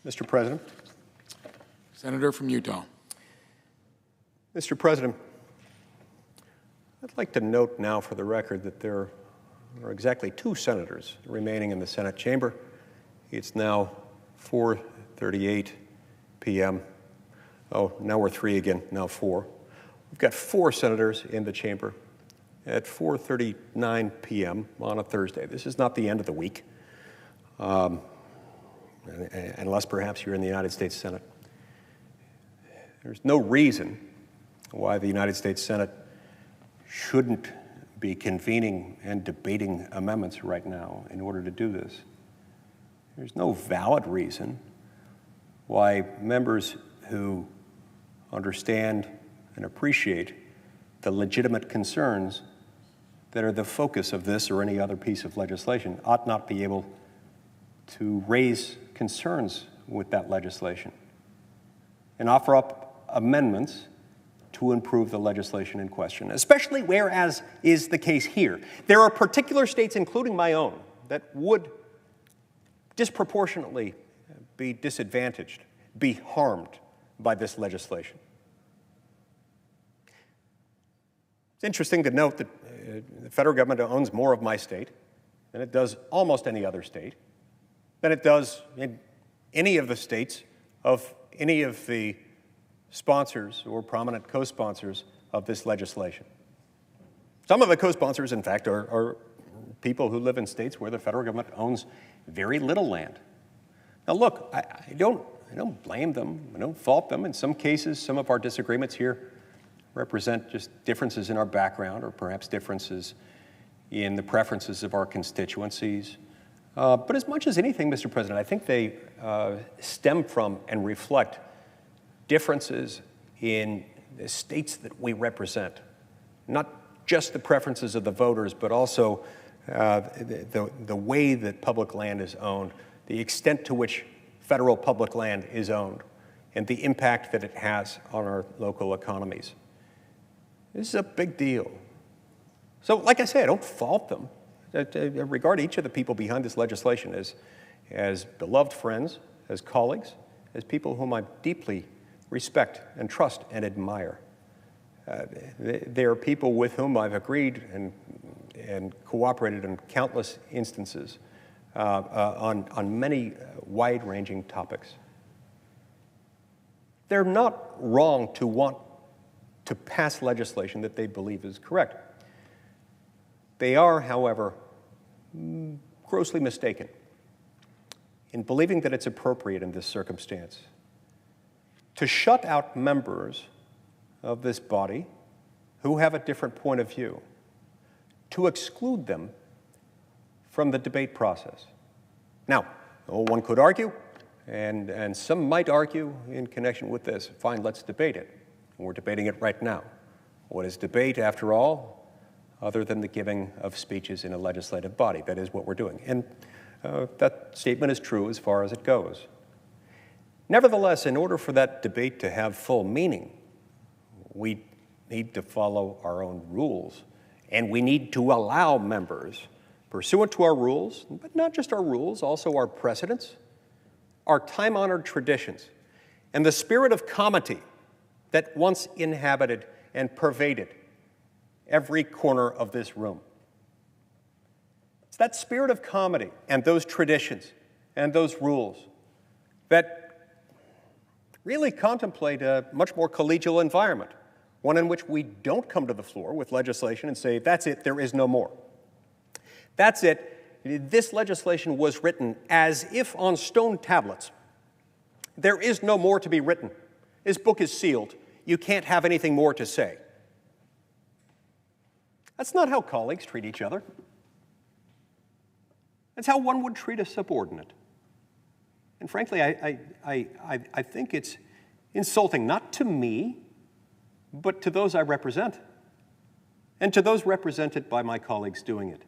Mr. President. Senator from Utah. Mr. President, I'd like to note now for the record that there are exactly 2 senators remaining in the Senate chamber. It's now 4:38 p.m. Oh, now we're 3 again, now 4. We've got 4 senators in the chamber at 4:39 p.m. on a Thursday. This is not the end of the week, unless perhaps you're in the United States Senate. There's no reason why the United States Senate shouldn't be convening and debating amendments right now in order to do this. There's no valid reason why members who understand and appreciate the legitimate concerns that are the focus of this or any other piece of legislation ought not be able to raise concerns with that legislation and offer up amendments to improve the legislation in question, especially where, as is the case here, there are particular states, including my own, that would disproportionately be disadvantaged, be harmed by this legislation. It's interesting to note that the federal government owns more of my state than it does almost any other state, than it does in any of the states of any of the sponsors or prominent co-sponsors of this legislation. Some of the co-sponsors, in fact, are people who live in states where the federal government owns very little land. Now, look, I don't blame them. I don't fault them. In some cases, some of our disagreements here represent just differences in our background or perhaps differences in the preferences of our constituencies. But as much as anything, Mr. President, I think they stem from and reflect differences in the states that we represent, not just the preferences of the voters, but also the way that public land is owned, the extent to which federal public land is owned, and the impact that it has on our local economies. This is a big deal. So, like I say, I don't fault them. I regard each of the people behind this legislation as beloved friends, as colleagues, as people whom I deeply respect and trust and admire. They are people with whom I've agreed and cooperated in countless instances on many wide-ranging topics. They're not wrong to want to pass legislation that they believe is correct. They are, however, grossly mistaken in believing that it's appropriate in this circumstance to shut out members of this body who have a different point of view, to exclude them from the debate process. Now, one could argue, and some might argue in connection with this, fine, let's debate it. We're debating it right now. What is debate, after all, other than the giving of speeches in a legislative body? That is what we're doing. And that statement is true as far as it goes. Nevertheless, in order for that debate to have full meaning, we need to follow our own rules, and we need to allow members, pursuant to our rules, but not just our rules, also our precedents, our time-honored traditions, and the spirit of comity that once inhabited and pervaded every corner of this room. It's that spirit of comity and those traditions and those rules that really contemplate a much more collegial environment, one in which we don't come to the floor with legislation and say, that's it, there is no more. That's it, this legislation was written as if on stone tablets. There is no more to be written. This book is sealed. You can't have anything more to say. That's not how colleagues treat each other. That's how one would treat a subordinate. And frankly, I think it's insulting, not to me, but to those I represent, and to those represented by my colleagues doing it.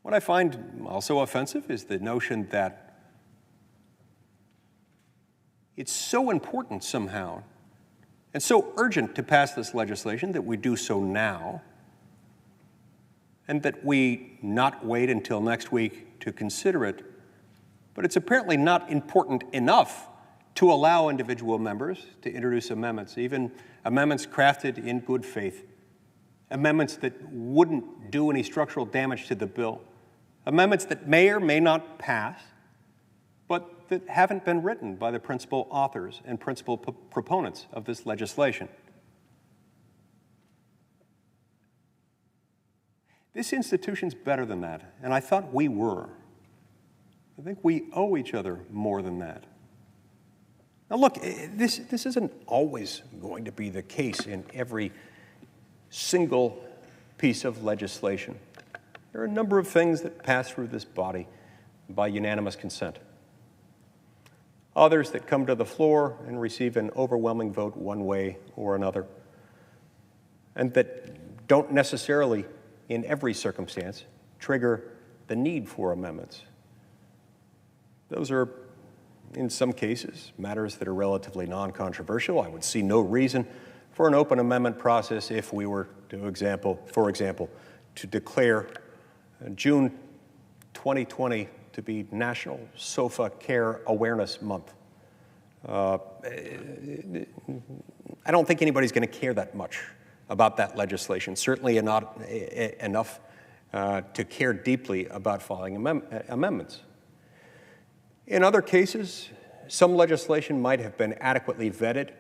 What I find also offensive is the notion that it's so important somehow and so urgent to pass this legislation that we do so now, and that we not wait until next week to consider it, But it's apparently not important enough to allow individual members to introduce amendments, even amendments crafted in good faith, amendments that wouldn't do any structural damage to the bill, amendments that may or may not pass, but that haven't been written by the principal authors and principal proponents of this legislation. This institution's better than that, and I thought we were. I think we owe each other more than that. Now look, this isn't always going to be the case in every single piece of legislation. There are a number of things that pass through this body by unanimous consent. Others that come to the floor and receive an overwhelming vote one way or another, and that don't necessarily, in every circumstance, trigger the need for amendments. Those are, in some cases, matters that are relatively non-controversial. I would see no reason for an open amendment process if we were to, for example, to declare June 2020 to be National Sofa Care Awareness Month. I don't think anybody's going to care that much about that legislation, certainly not enough to care deeply about filing amendments. In other cases, some legislation might have been adequately vetted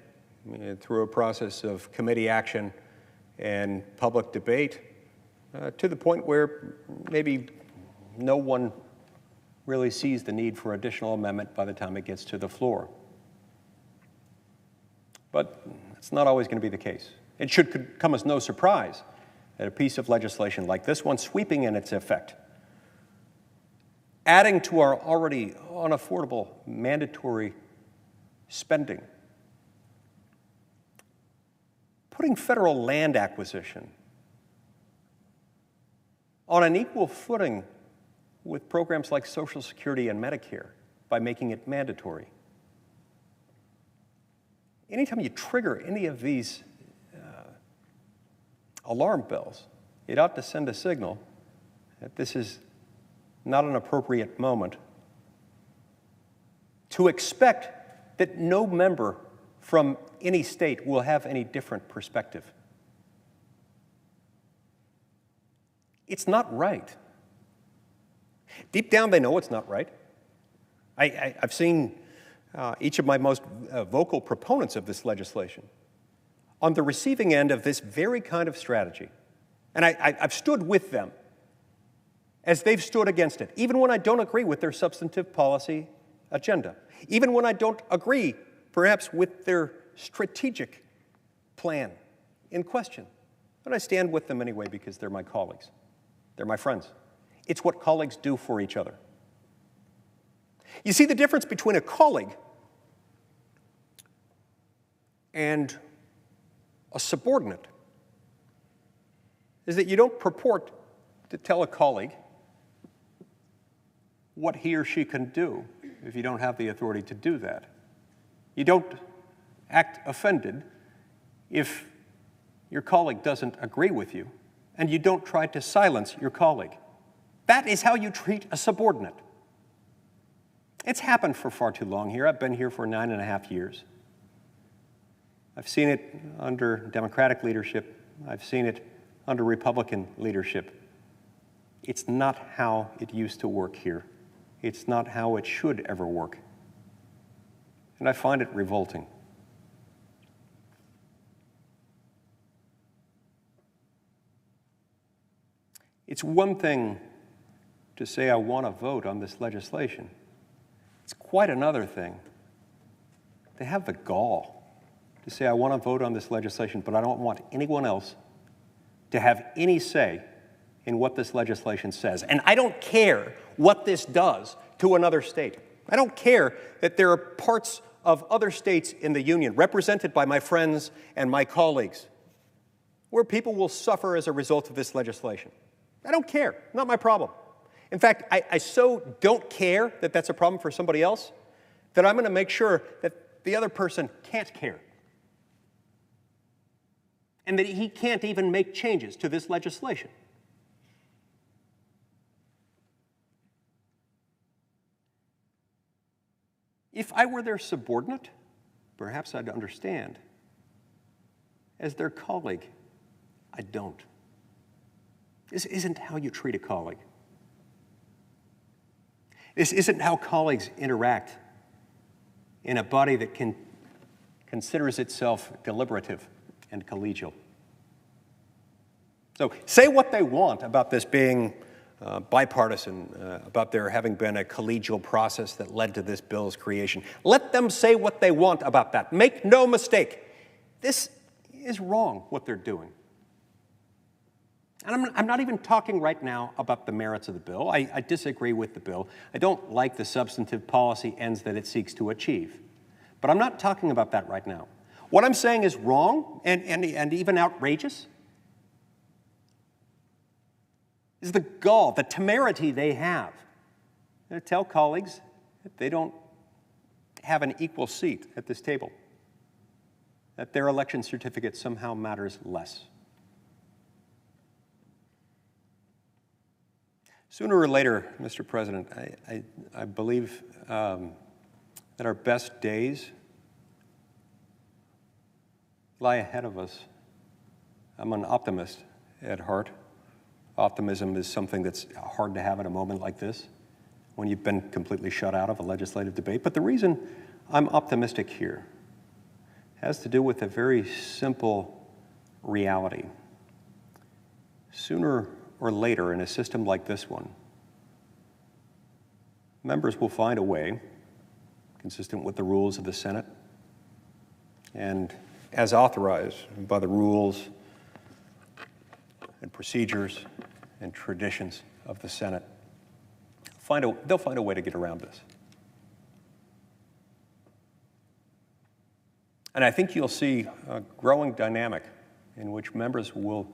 through a process of committee action and public debate to the point where maybe no one really sees the need for additional amendment by the time it gets to the floor. But it's not always going to be the case. It should come as no surprise that a piece of legislation like this one, sweeping in its effect, adding to our already unaffordable mandatory spending, putting federal land acquisition on an equal footing with programs like Social Security and Medicare by making it mandatory. Anytime you trigger any of these alarm bells, it ought to send a signal that this is not an appropriate moment to expect that no member from any state will have any different perspective. It's not right. Deep down, they know it's not right. I've seen each of my most vocal proponents of this legislation on the receiving end of this very kind of strategy. And I've stood with them as they've stood against it, even when I don't agree with their substantive policy agenda, even when I don't agree, perhaps, with their strategic plan in question. But I stand with them anyway because they're my colleagues. They're my friends. It's what colleagues do for each other. You see, the difference between a colleague and a subordinate is that you don't purport to tell a colleague what he or she can do if you don't have the authority to do that. You don't act offended if your colleague doesn't agree with you, and you don't try to silence your colleague. That is how you treat a subordinate. It's happened for far too long here. I've been here for 9.5 years. I've seen it under Democratic leadership. I've seen it under Republican leadership. It's not how it used to work here. It's not how it should ever work. And I find it revolting. It's one thing to say I want to vote on this legislation. It's quite another thing to have the gall to say I want to vote on this legislation, but I don't want anyone else to have any say in what this legislation says. And I don't care what this does to another state. I don't care that there are parts of other states in the Union, represented by my friends and my colleagues, where people will suffer as a result of this legislation. I don't care. Not my problem. In fact, I so don't care that that's a problem for somebody else that I'm going to make sure that the other person can't care, and that he can't even make changes to this legislation. If I were their subordinate, perhaps I'd understand. As their colleague, I don't. This isn't how you treat a colleague. This isn't how colleagues interact in a body that considers itself deliberative and collegial. So say what they want about this being bipartisan, about there having been a collegial process that led to this bill's creation. Let them say what they want about that. Make no mistake, this is wrong, what they're doing. And I'm not even talking right now about the merits of the bill. I disagree with the bill. I don't like the substantive policy ends that it seeks to achieve. But I'm not talking about that right now. What I'm saying is wrong and even outrageous is the gall, the temerity they have to tell colleagues that they don't have an equal seat at this table, that their election certificate somehow matters less. Sooner or later, Mr. President, I believe that our best days lie ahead of us. I'm an optimist at heart. Optimism is something that's hard to have at a moment like this, when you've been completely shut out of a legislative debate. But the reason I'm optimistic here has to do with a very simple reality. Sooner or later, in a system like this one, members will find a way, consistent with the rules of the Senate, and as authorized by the rules and procedures and traditions of the Senate, they'll find a way to get around this. And I think you'll see a growing dynamic in which members will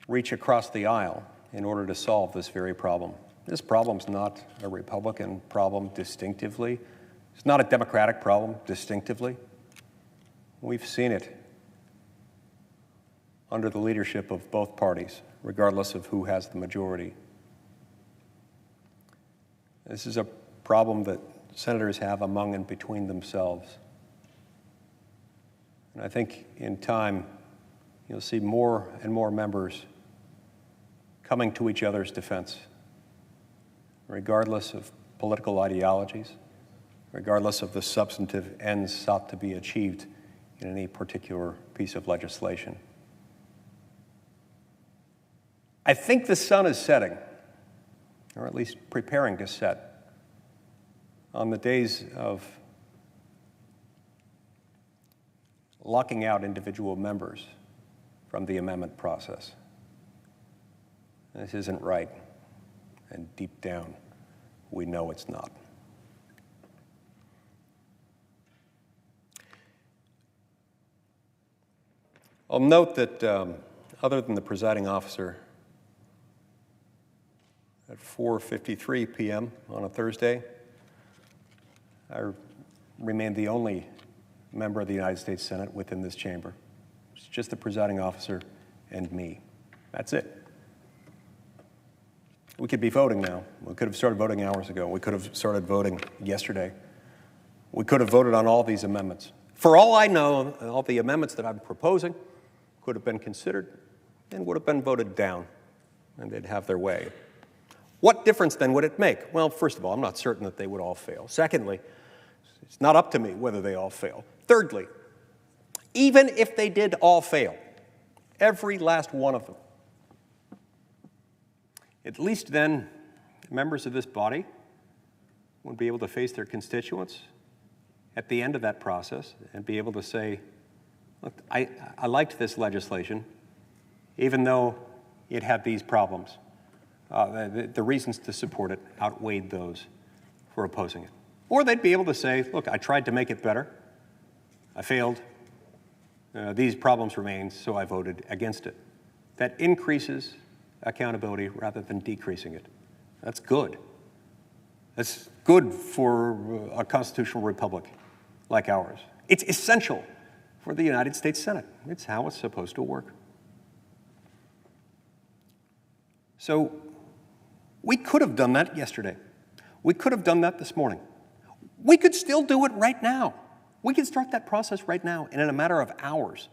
reach across the aisle in order to solve this very problem. This problem's not a Republican problem distinctively. It's not a Democratic problem distinctively. We've seen it under the leadership of both parties, regardless of who has the majority. This is a problem that senators have among and between themselves. And I think in time, you'll see more and more members coming to each other's defense, regardless of political ideologies, regardless of the substantive ends sought to be achieved in any particular piece of legislation. I think the sun is setting, or at least preparing to set, on the days of locking out individual members from the amendment process. This isn't right, and deep down, we know it's not. I'll note that other than the presiding officer, at 4:53 p.m. on a Thursday, I remain the only member of the United States Senate within this chamber. It's just the presiding officer and me. That's it. We could be voting now. We could have started voting hours ago. We could have started voting yesterday. We could have voted on all these amendments. For all I know, all the amendments that I'm proposing could have been considered and would have been voted down, and they'd have their way. What difference then would it make? Well, first of all, I'm not certain that they would all fail. Secondly, it's not up to me whether they all fail. Thirdly, even if they did all fail, every last one of them, at least then members of this body would be able to face their constituents at the end of that process and be able to say, look, I liked this legislation, even though it had these problems. The reasons to support it outweighed those for opposing it. Or they'd be able to say, look, I tried to make it better. I failed. These problems remain, so I voted against it. That increases accountability rather than decreasing it. That's good. That's good for a constitutional republic like ours. It's essential for the United States Senate. It's how it's supposed to work. So we could have done that yesterday. We could have done that this morning. We could still do it right now. We could start that process right now, and in a matter of hours,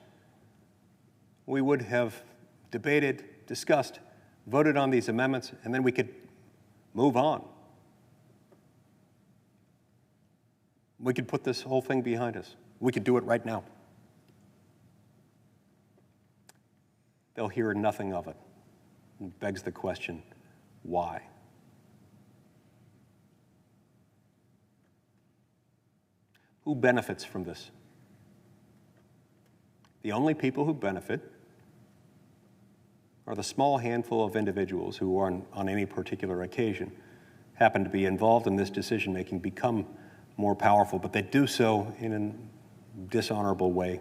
we would have debated, discussed, voted on these amendments, and then we could move on. We could put this whole thing behind us. We could do it right now. They'll hear nothing of it. It begs the question, why? Who benefits from this? The only people who benefit are the small handful of individuals who, on any particular occasion, happen to be involved in this decision-making, become more powerful, but they do so in a dishonorable way,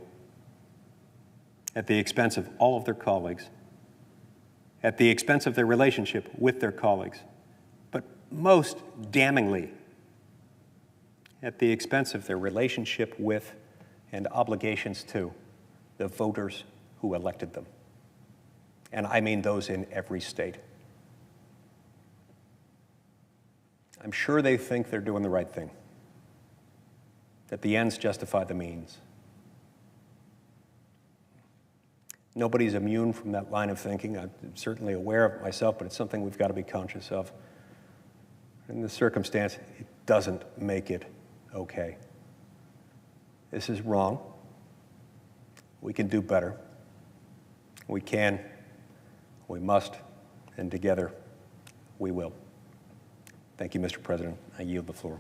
at the expense of all of their colleagues, at the expense of their relationship with their colleagues, but most damningly, at the expense of their relationship with and obligations to the voters who elected them. And I mean those in every state. I'm sure they think they're doing the right thing, that the ends justify the means. Nobody's immune from that line of thinking. I'm certainly aware of it myself, but it's something we've got to be conscious of. In this circumstance, it doesn't make it okay. This is wrong. We can do better. We can, we must, and together we will. Thank you, Mr. President. I yield the floor.